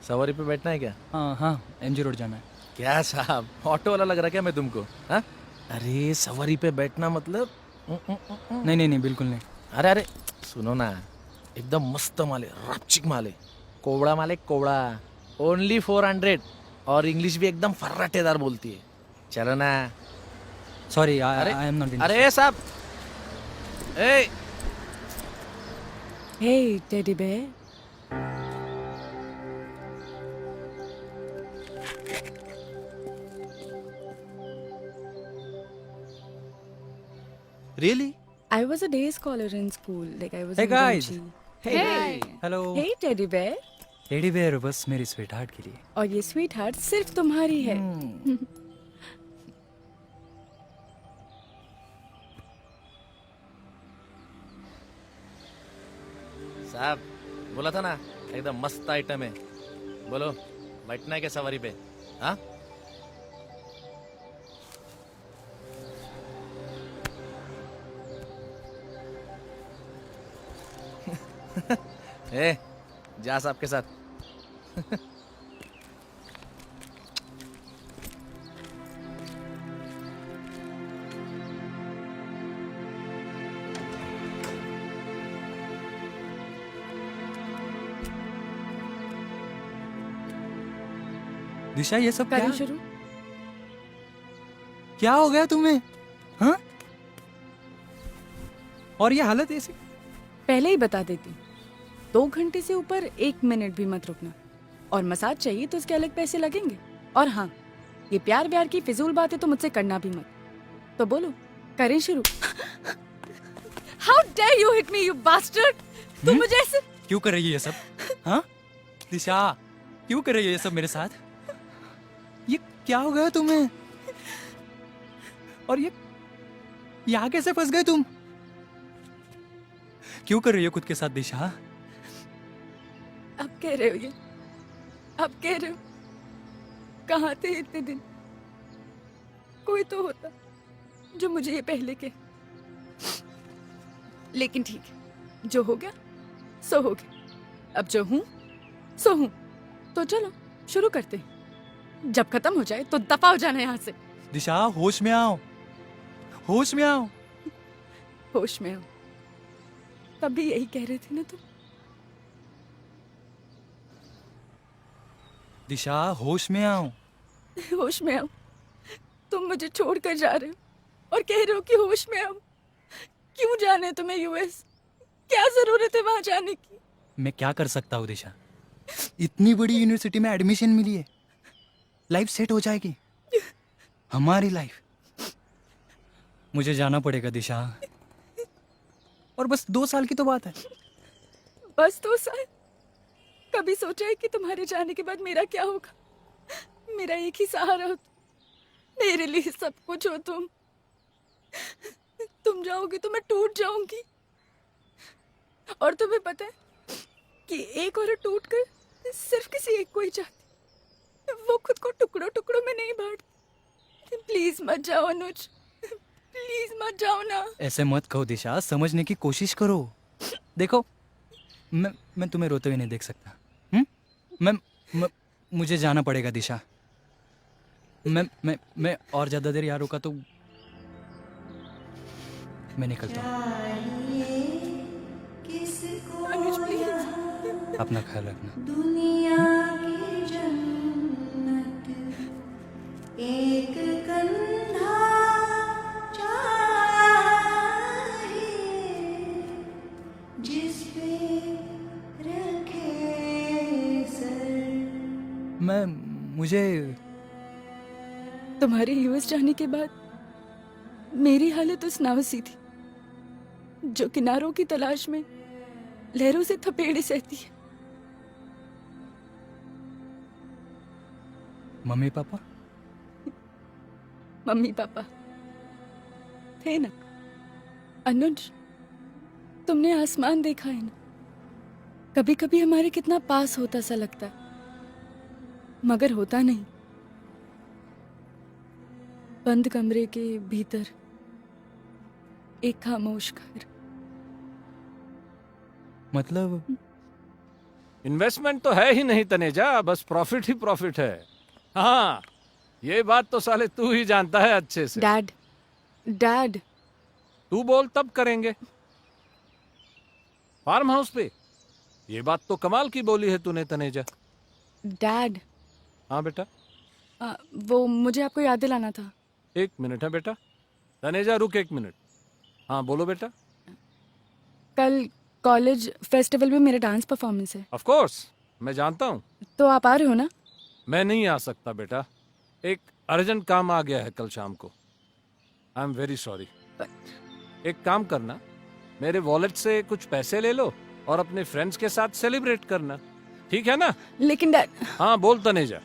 सवारी पे बैठना है क्या? हाँ हाँ, एमजी रोड जाना है। क्या साहब, ऑटो वाला लग रहा क्या मैं तुमको? हाँ, अरे सवारी पे बैठना मतलब नहीं नहीं नहीं, बिल्कुल नहीं। अरे अरे सुनो ना, एकदम मस्त माल है, रापचिक माल है, कोवड़ा माल है कोवड़ा। ओनली 400 और इंग्लिश भी एकदम फर्राटेदार बोलती है। चलो ना। सॉरी, अरे आई एम नॉट इंटरेस्टेड। अरे साहब, ए Hey, teddy bear. Really? I was a day scholar in school. Like I was Hey in guys. Ranchi. Hey. Hello. Hey, teddy bear. Teddy bear बस मेरी स्वीट हार्ट के लिए। और ये sweet heart सिर्फ तुम्हारी है। साहब, बोला था ना एकदम मस्त आइटम है। बोलो, बैठना है क्या सवारी पे? हाँ ए, जा साहब के साथ। दिशा, ये सब क्या करो शुरू। क्या हो गया तुम्हें? हाँ, और ये हालत ऐसी? पहले ही बता देती, 2 घंटे से ऊपर 1 मिनट भी मत रुकना। और मसाज चाहिए तो उसके अलग पैसे लगेंगे। और हाँ, ये प्यार व्यार की फिजूल बातें तो मुझसे करना भी मत। तो बोलो, करें शुरू। How dare you hit me, you bastard! तुम मुझे ऐसे क्यों कर रही है ये सब? हाँ दिशा, क्यों कर रही है ये सब मेरे साथ? ये क्या हो गया तुम्हें? और ये यहाँ कैसे फंस गए तुम? क्यों कर रही हो खुद के साथ दिशा? अब कह रहे हो ये? अब कह रहे हो? कहाँ थे इतने दिन? कोई तो होता जो मुझे ये पहले के। लेकिन ठीक है, जो हो गया सो हो गया। अब जो हूं सो हूं। तो चलो शुरू करते हैं। जब खत्म हो जाए तो दफा हो जाना यहाँ से। दिशा, होश में आओ, होश में आओ। होश में हो। तब भी यही कह रहे थे ना तुम। दिशा, होश में आओ। होश में आओ। तुम मुझे छोड़कर जा रहे हो और कह रहे हो कि होश में आओ। क्यों जाना है तुम्हें यूएस? क्या जरूरत है वहां जाने की? मैं क्या कर सकता हूँ दिशा? इतनी बड़ी यूनिवर्सिटी में एडमिशन मिली है, लाइफ सेट हो जाएगी, हमारी लाइफ। मुझे जाना पड़ेगा दिशा, और बस 2 साल की तो बात है। बस 2 साल? कभी सोचा है कि तुम्हारे जाने के बाद मेरा क्या होगा? मेरा एक ही सहारा हो तुम। मेरे लिए सब कुछ हो तुम। तुम जाओगे तो मैं टूट जाऊंगी। और तुम्हें पता है कि एक औरत टूट कर सिर्फ किसी एक को ही चाहती, वो खुद को टुकड़ों टुकड़ों में नहीं बांटती। प्लीज मत जाओ अनुज, प्लीज मत जाओ ना। ऐसे मत कहो दिशा, समझने की कोशिश करो। देखो, मैं तुम्हें रोते हुए नहीं देख सकता। मैं मुझे जाना पड़ेगा दिशा। मैं और ज्यादा देर यहाँ रुका तो मैं निकलता हूँ। अनुज प्लीज। अपना ख्याल रखना। दुनिया की जन्नत एक कंधा चाहिए जिस पे रखे सर। मुझे तुम्हारे यूएस जाने के बाद मेरी हालत उस नाव सी थी जो किनारों की तलाश में लहरों से थपेड़े सहती है। Mummy papa? मम्मी पापा थे ना। अनुज, तुमने आसमान देखा है ना? कभी कभी हमारे कितना पास होता सा लगता है, मगर होता नहीं। बंद कमरे के भीतर एक खामोश घर। मतलब इन्वेस्टमेंट तो है ही नहीं तनेजा, बस प्रॉफिट ही प्रॉफिट है। हाँ, ये बात तो साले तू ही जानता है अच्छे से। डैड, डैड, तू बोल तब करेंगे। फार्म हाउस पे, ये बात तो कमाल की बोली है तूने तनेजा। डैड, हाँ बेटा, वो मुझे आपको याद दिलाना था। 1 मिनट है बेटा। तनेजा रुक 1 मिनट। हाँ बोलो बेटा। कल कॉलेज फेस्टिवल में मेरा डांस परफॉर्मेंस है, ऑफ कोर्स, मैं जानता हूँ। तो आप आ रहे हो ना? मैं नहीं आ सकता बेटा, एक अर्जेंट काम आ गया है कल शाम को। I am very sorry. एक काम करना, मेरे वॉलेट से कुछ पैसे ले लो और अपने फ्रेंड्स के साथ सेलिब्रेट करना, ठीक है ना? लेकिन डैड, हाँ बोल तनेजा।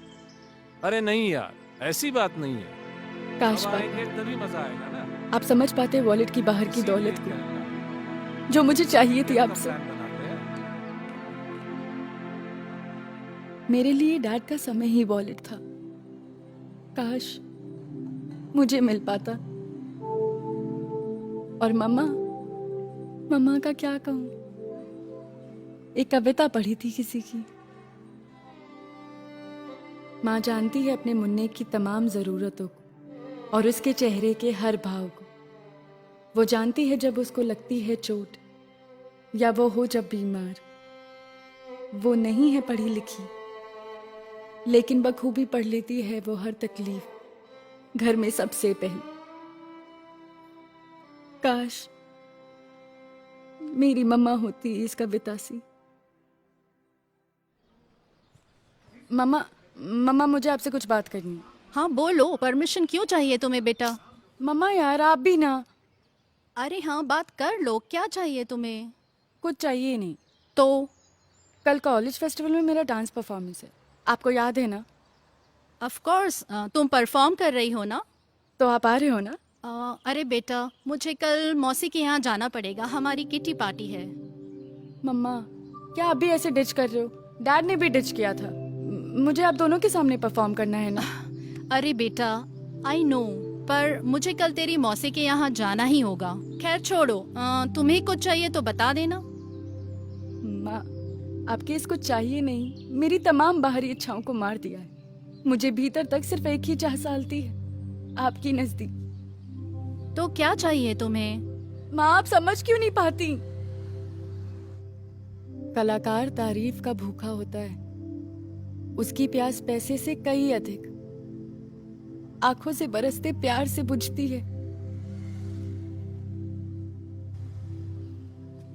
अरे नहीं यार, ऐसी बात नहीं है। काश अब पापा आएंगे तभी मजा आएगा ना। आप समझ पाते वॉलेट की बाहर की दौलत को, जो मुझे चाहिए थी आपसे। मेरे लिए डैड का समय ही वॉलेट था। काश मुझे मिल पाता। और मम्मा, मम्मा का क्या कहूं? एक कविता पढ़ी थी किसी की। माँ जानती है अपने मुन्ने की तमाम जरूरतों को और उसके चेहरे के हर भाव को। वो जानती है जब उसको लगती है चोट या वो हो जब बीमार। वो नहीं है पढ़ी लिखी, लेकिन बखूबी पढ़ लेती है वो हर तकलीफ घर में सबसे पहले। काश मेरी मम्मा होती इस कविता सी। मम्मा, मम्मा मुझे आपसे कुछ बात करनी है। हाँ बोलो, परमिशन क्यों चाहिए तुम्हें बेटा? मम्मा यार आप भी ना। अरे हाँ, बात कर लो, क्या चाहिए तुम्हें? कुछ चाहिए नहीं। तो कल कॉलेज फेस्टिवल में मेरा डांस परफॉर्मेंस है, आपको याद है ना? ऑफ कोर्स, तुम परफॉर्म कर रही हो ना? तो आप आ रहे हो ना? अरे बेटा, मुझे कल मौसी के यहाँ जाना पड़ेगा, हमारी किटी पार्टी है। मम्मा क्या आप भी ऐसे डिच कर रहे हो? डैड ने भी डिच किया था। मुझे आप दोनों के सामने परफॉर्म करना है ना? अरे बेटा, आई नो, पर मुझे कल तेरी मौसी के यहाँ जाना ही होगा। खैर छोड़ो, तुम्हें कुछ चाहिए तो बता देना। माँ, आपके इसको चाहिए नहीं, मेरी तमाम बाहरी इच्छाओं को मार दिया है। मुझे भीतर तक सिर्फ एक ही चाह सालती है, आपकी नजदीक। तो क्या चाहिए तुम्हें? माँ आप समझ क्यों नहीं पाती? कलाकार तारीफ का भूखा होता है, उसकी प्यास पैसे से कई अधिक आंखों से बरसते प्यार से बुझती है।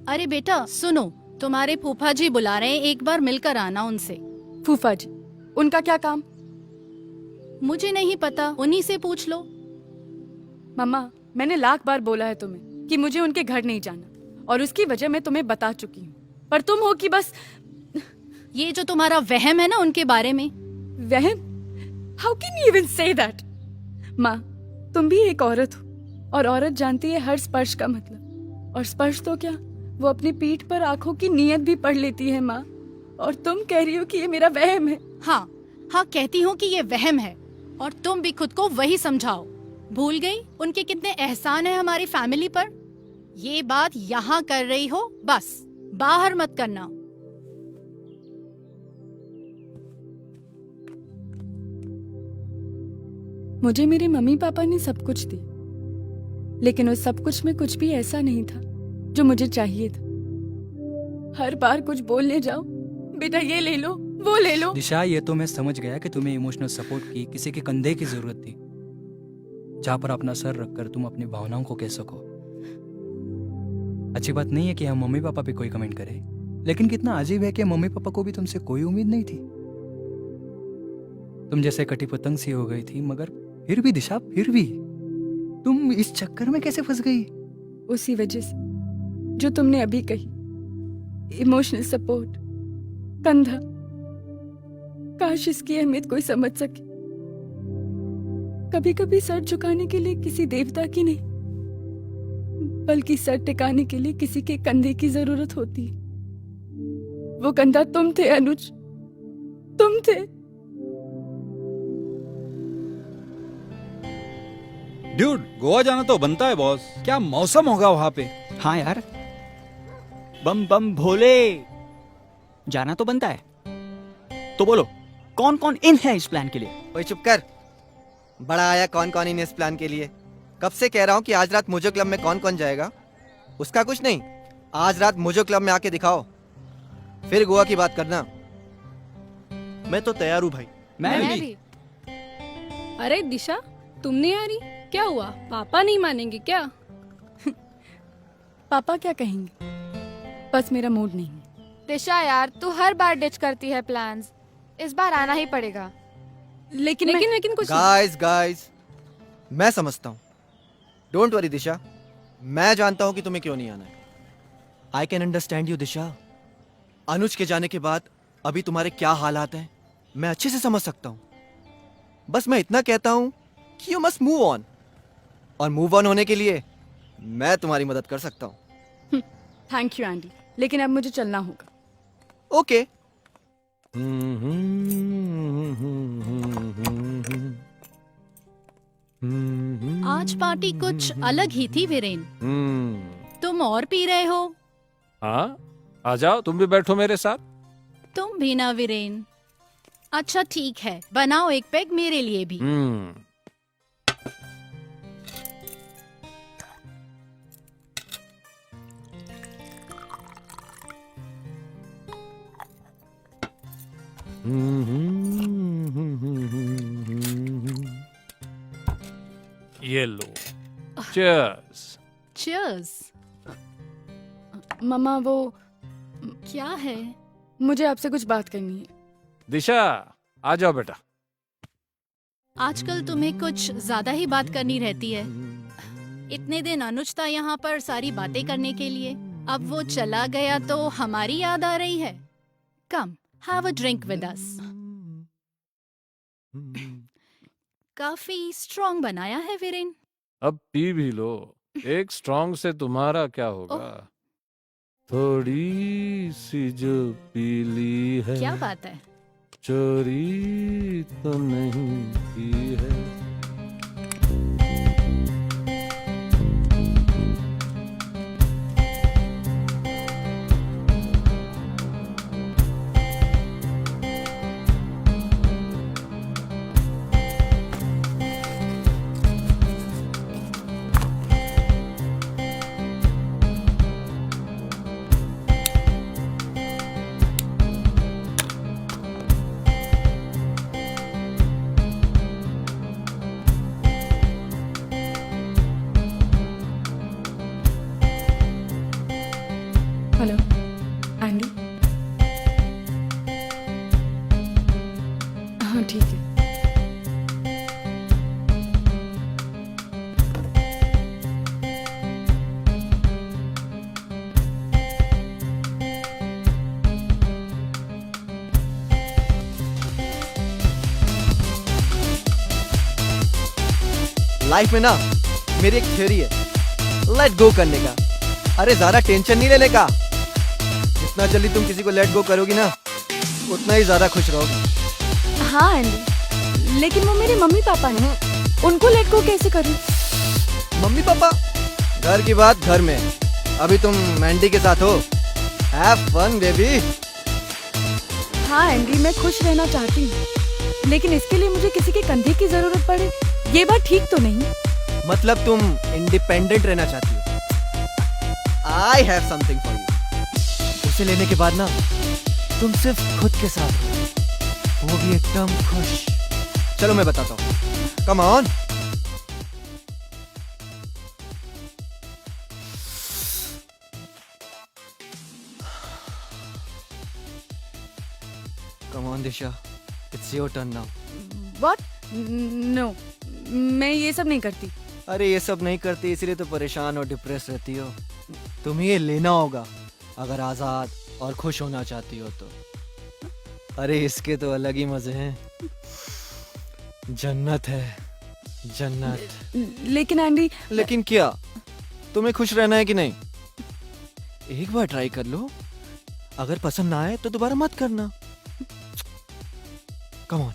अरे बेटा सुनो, तुम्हारे फूफा जी बुला रहे हैं, एक बार मिलकर आना उनसे। फूफा जी, उनका क्या काम? मुझे नहीं पता, उन्हीं से पूछ लो। मम्मा मैंने लाख बार बोला है तुम्हें कि मुझे उनके घर नहीं जाना, और उसकी वजह मैं तुम्हें बता चुकी हूँ, पर तुम हो कि बस। ये जो तुम्हारा वहम है ना उनके बारे में। वहम? How can you even say that? माँ तुम भी एक औरत हो, और औरत जानती है हर स्पर्श का मतलब। और स्पर्श तो क्या, वो अपनी पीठ पर आंखों की नीयत भी पढ़ लेती है माँ। और तुम कह रही हो कि ये मेरा वहम है। हाँ हाँ, कहती हूँ कि ये वहम है, और तुम भी खुद को वही समझाओ। भूल गई उनके कितने एहसान है हमारी फैमिली पर? ये बात यहाँ कर रही हो, बस बाहर मत करना। मुझे मेरे मम्मी पापा ने सब कुछ दिया, लेकिन उस सब कुछ में कुछ भी ऐसा नहीं था जो मुझे चाहिए था। हर बार कुछ बोलने जाओ, बेटा ये ले लो, वो ले लो। दिशा, ये तो मैं समझ गया कि तुम्हें इमोशनल सपोर्ट की, किसी के कंधे की जरूरत थी, जहाँ पर अपना सर रखकर तुम अपनी भावनाओं को कह सको। अच्छी बात नहीं है कि हम मम्मी पापा पे कोई कमेंट करें, लेकिन कितना अजीब है कि मम्मी पापा को भी तुमसे कोई उम्मीद नहीं थी। तुम जैसे कटी पतंग सी हो गई थी, मगर फिर भी दिशा, फिर भी तुम इस चक्कर में कैसे फंस गई? उसी वजह से जो तुमने अभी कही, इमोशनल सपोर्ट, कंधा। काश इसकी अहमियत कोई समझ सके। कभी कभी सर झुकाने के लिए किसी देवता की नहीं, बल्कि सर टिकाने के लिए किसी के कंधे की जरूरत होती है। वो कंधा तुम थे अनुज, तुम थे। ड्यूड, गोवा जाना तो बनता है बॉस। क्या मौसम होगा वहाँ पे। हाँ यार, बम बम भोले। जाना तो बनता है। तो बोलो कौन कौन इन है इस प्लान के लिए? ओए चुप कर। बड़ा आया कौन कौन इन इस प्लान के लिए। कब से कह रहा हूँ कि आज रात मोजो क्लब में कौन कौन जाएगा। उसका कुछ नहीं, आज रात मोजो क्लब में आके दिखाओ, फिर गोवा की बात करना। मैं तो तैयार हूँ भाई। मैं भी। अरे दिशा, तुम नहीं आ रही? क्या हुआ? पापा नहीं मानेंगे क्या? पापा क्या कहेंगे, बस मेरा मूड नहीं है। दिशा यार, तू हर बार डिच करती है प्लान्स, इस बार आना ही पड़ेगा। लेकिन कुछ गाइस मैं समझता हूँ। डोंट वरी दिशा, मैं जानता हूँ कि तुम्हें क्यों नहीं आना है। आई कैन अंडरस्टैंड यू दिशा। अनुज के जाने के बाद अभी तुम्हारे क्या हालात हैं मैं अच्छे से समझ सकता हूँ। बस मैं इतना कहता हूँ कि यू मस्ट मूव ऑन, और मूव ऑन होने के लिए मैं तुम्हारी मदद कर सकता हूँ। थैंक यू एंडी, लेकिन अब मुझे चलना होगा। ओके। आज पार्टी कुछ अलग ही थी वीरेन। तुम और पी रहे हो? हाँ, आ जाओ, तुम भी बैठो मेरे साथ। तुम भी ना वीरेन। अच्छा ठीक है, बनाओ एक पैग मेरे लिए भी। ये लो, चीयर्स। चीयर्स। मम्मा वो क्या है? मुझे आपसे कुछ बात करनी है। दिशा, आ जाओ बेटा। आजकल तुम्हें कुछ ज्यादा ही बात करनी रहती है। इतने दिन अनुज था यहाँ पर सारी बातें करने के लिए, अब वो चला गया तो हमारी याद आ रही है। Come, have a drink with us. काफी स्ट्रॉन्ग बनाया है वीरेन। अब पी भी लो, एक स्ट्रॉन्ग से तुम्हारा क्या होगा। थोड़ी सी जो पीली है, क्या बात है? चोरी तो नहीं की है। Hello Andy. हाँ ठीक है। लाइफ में ना मेरी एक थ्योरी है, लेट गो करने का। अरे ज्यादा टेंशन नहीं लेने का। जितना जल्दी तुम किसी को लेट गो करोगी ना, उतना ही ज्यादा खुश रहोगी। हाँ एंडी, लेकिन वो मेरे मम्मी पापा हैं, उनको लेट गो कैसे करूं? मम्मी पापा, घर की बात घर में। अभी तुम मैंडी के साथ हो, हैव फन बेबी। हाँ एंडी, मैं खुश रहना चाहती हूँ, लेकिन इसके लिए मुझे किसी के कंधे की जरूरत पड़े, ये बात ठीक तो नहीं। मतलब तुम इंडिपेंडेंट रहना चाहती हो। I have something for you. उसे लेने के बाद ना तुम सिर्फ खुद के साथ हो, वो भी एकदम खुश। चलो मैं बताता हूँ, come on. Come on Disha, it's your turn now. What? No, मैं ये सब नहीं करती। अरे ये सब नहीं करती इसलिए तो परेशान और डिप्रेस रहती हो। तुम्हें ये लेना होगा अगर आजाद और खुश होना चाहती हो तो। अरे इसके तो अलग ही मजे हैं, जन्नत है जन्नत। लेकिन एंडी। लेकिन क्या, तुम्हें खुश रहना है कि नहीं? एक बार ट्राई कर लो, अगर पसंद ना आए तो दोबारा मत करना। Come on.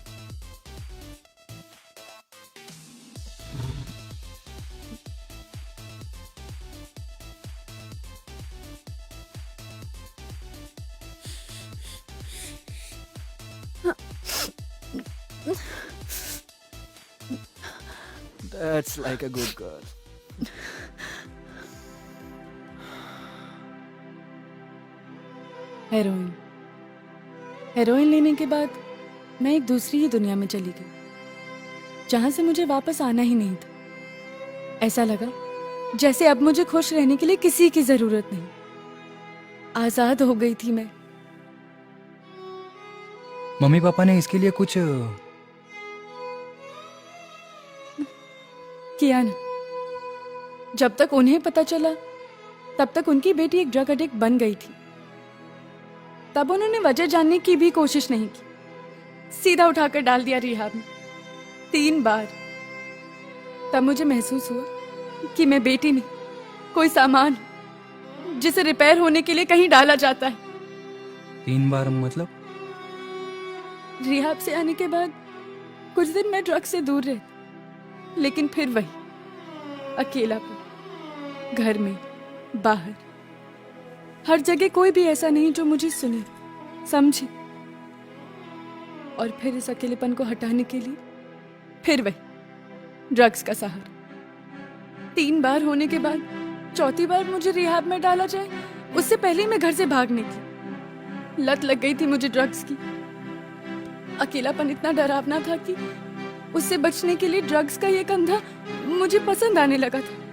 That's like a good girl. Heroin heroin लेने के बाद मैं एक दूसरी ही दुनिया में चली गई, जहां से मुझे वापस आना ही नहीं था। ऐसा लगा जैसे अब मुझे खुश रहने के लिए किसी की जरूरत नहीं। आजाद हो गई थी मैं। मम्मी पापा ने इसके लिए कुछ किया ना। जब तक उन्हें पता चला तब तक उनकी बेटी एक ड्रग एडिक्ट बन गई थी। तब उन्होंने वजह जानने की भी कोशिश नहीं की, सीधा उठाकर डाल दिया रिहाब में 3 बार। तब मुझे महसूस हुआ कि मैं बेटी नहीं, कोई सामान जिसे रिपेयर होने के लिए कहीं डाला जाता है। 3 बार मतलब? रिहाब से आने के बाद कुछ दिन मैं ड्रग से दूर रही, लेकिन फिर वही अकेलापन, घर में, बाहर, हर जगह कोई भी ऐसा नहीं जो मुझे सुने, समझे। और फिर इस अकेलेपन को हटाने के लिए फिर वही ड्रग्स का सहारा। 3 बार होने के बाद 4थी बार मुझे रिहाब में डाला जाए, उससे पहले ही मैं घर से भागने की लत लग गई थी मुझे ड्रग्स की। अकेलापन इतना डरावना था कि उससे बचने के लिए ड्रग्स का ये कंधा मुझे पसंद आने लगा था।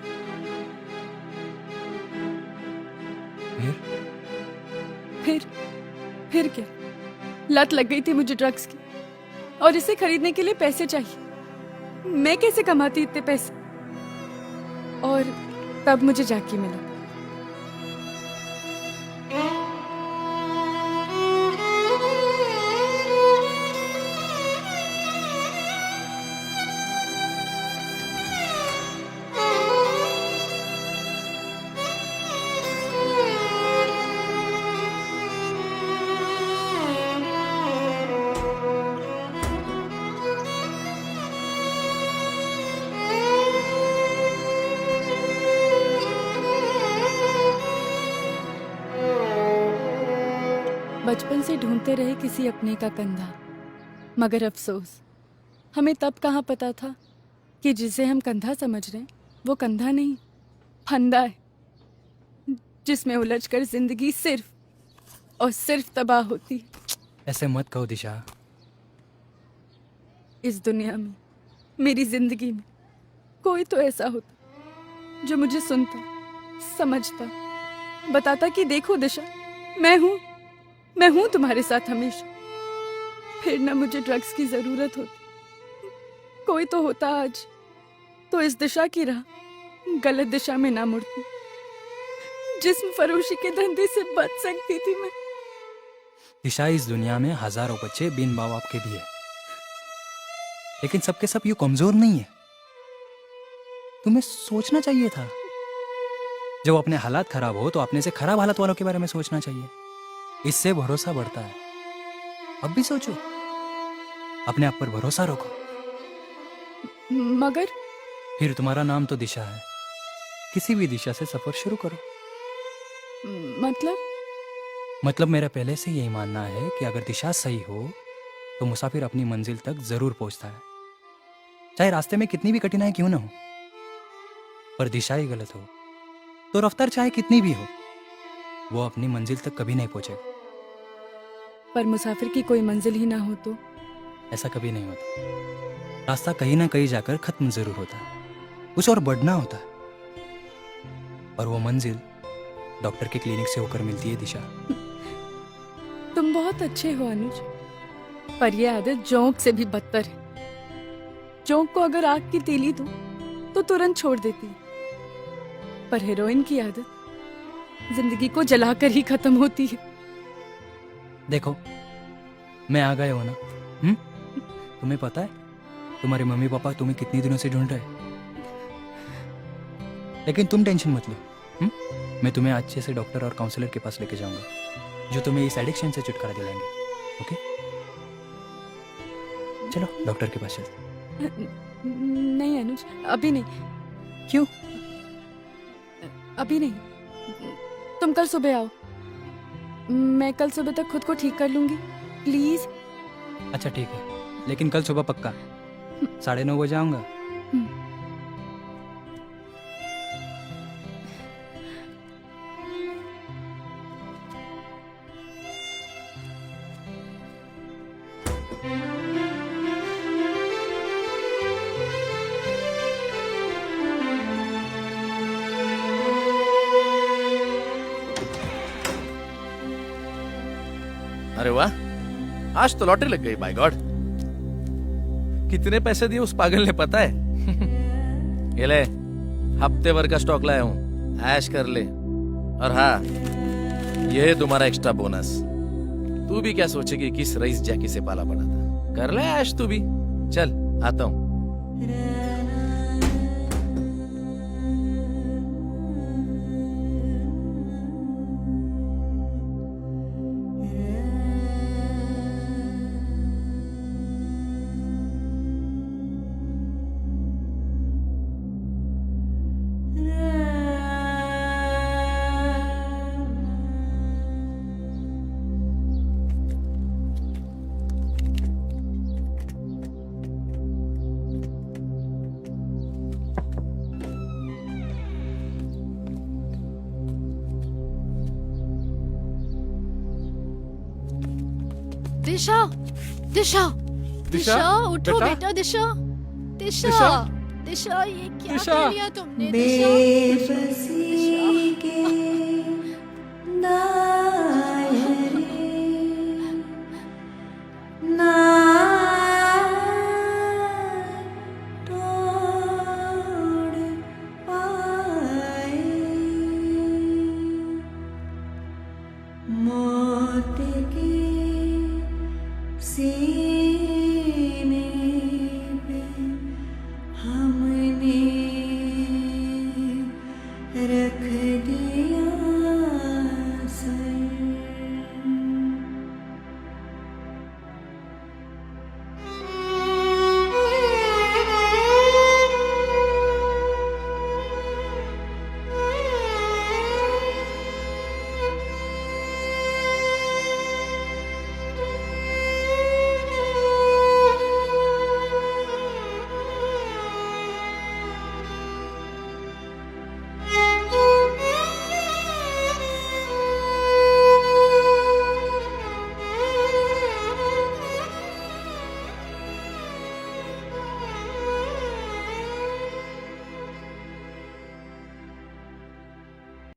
फिर क्या, लत लग गई थी मुझे ड्रग्स की, और इसे खरीदने के लिए पैसे चाहिए। मैं कैसे कमाती इतने पैसे? और तब मुझे जैकी मिला। बचपन से ढूंढते रहे किसी अपने का कंधा, मगर अफसोस हमें तब कहाँ पता था कि जिसे हम कंधा समझ रहे हैं वो कंधा नहीं, फंदा है, जिसमें उलझकर जिंदगी सिर्फ और सिर्फ तबाह होती है। ऐसे मत कहो दिशा। इस दुनिया में, मेरी जिंदगी में कोई तो ऐसा होता जो मुझे सुनता, समझता, बताता कि देखो दिशा, मैं हूं तुम्हारे साथ हमेशा। फिर ना मुझे ड्रग्स की जरूरत होती। कोई तो होता आज तो इस दिशा की राह गलत दिशा में ना मुड़ती। जिस्म फरोशी के धंधे से बच सकती थी मैं। दिशा, इस दुनिया में हजारों बच्चे बिन माँ बाप के भी है, लेकिन सबके सब यूं कमजोर नहीं है। तुम्हें सोचना चाहिए था। जब अपने हालात खराब हो तो अपने से खराब हालात वालों के बारे में सोचना चाहिए। इससे भरोसा बढ़ता है। अब भी सोचो, अपने आप पर भरोसा रखो। मगर फिर तुम्हारा नाम तो दिशा है, किसी भी दिशा से सफर शुरू करो। मतलब मेरा पहले से यही मानना है कि अगर दिशा सही हो तो मुसाफिर अपनी मंजिल तक जरूर पहुंचता है, चाहे रास्ते में कितनी भी कठिनाई क्यों ना हो। पर दिशा ही गलत हो तो रफ्तार चाहे कितनी भी हो, वो अपनी मंजिल तक कभी नहीं पहुंचेगा। पर मुसाफिर की कोई मंजिल ही ना हो तो? ऐसा कभी नहीं होता। रास्ता कहीं ना कहीं जाकर खत्म जरूर होता है, कुछ और बढ़ना होता है। और वो मंजिल डॉक्टर के क्लिनिक से होकर मिलती है दिशा। तुम बहुत अच्छे हो अनुज, पर यह आदत जोंक से भी बदतर है। जोंक को अगर आग की तीली दो तो तुरंत छोड़ देती है, पर हेरोइन की आदत जिंदगी को जलाकर ही खत्म होती है। देखो, मैं आ गया हूं ना। तुम्हें पता है तुम्हारे मम्मी पापा तुम्हें कितनी दिनों से ढूंढ रहे हैं, लेकिन तुम टेंशन मत लो। मैं तुम्हें अच्छे से डॉक्टर और काउंसलर के पास लेके जाऊंगा, जो तुम्हें इस एडिक्शन से छुटकारा दिलाएंगे। ओके, चलो डॉक्टर के पास चलते। नहीं अनुज, अभी नहीं। क्यों? अभी नहीं, तुम कल सुबह आओ। मैं कल सुबह तक खुद को ठीक कर लूंगी, प्लीज। अच्छा ठीक है, लेकिन कल सुबह पक्का 9:30 बजे आऊंगा। अरे वाह, आज तो लॉटरी लग गई, बाय गॉड। कितने पैसे दिए उस पागल ने पता है? ये ले, हफ्ते भर का स्टॉक लाया हूं, ऐश कर ले। और हाँ, ये है तुम्हारा एक्स्ट्रा बोनस। तू भी क्या सोचेगी किस रईस जैकी से पाला पड़ा था? कर ले ऐश तू भी। चल आता हूं। दिशा, दिशा, दिशा, उठो बेटा? बेटा, दिशा, दिशा, दिशा? दिशा, ये क्या दिशा? कर लिया तुमने, दिशा? बेबसी के दायरे ना तोड़ पाए, मौत के सी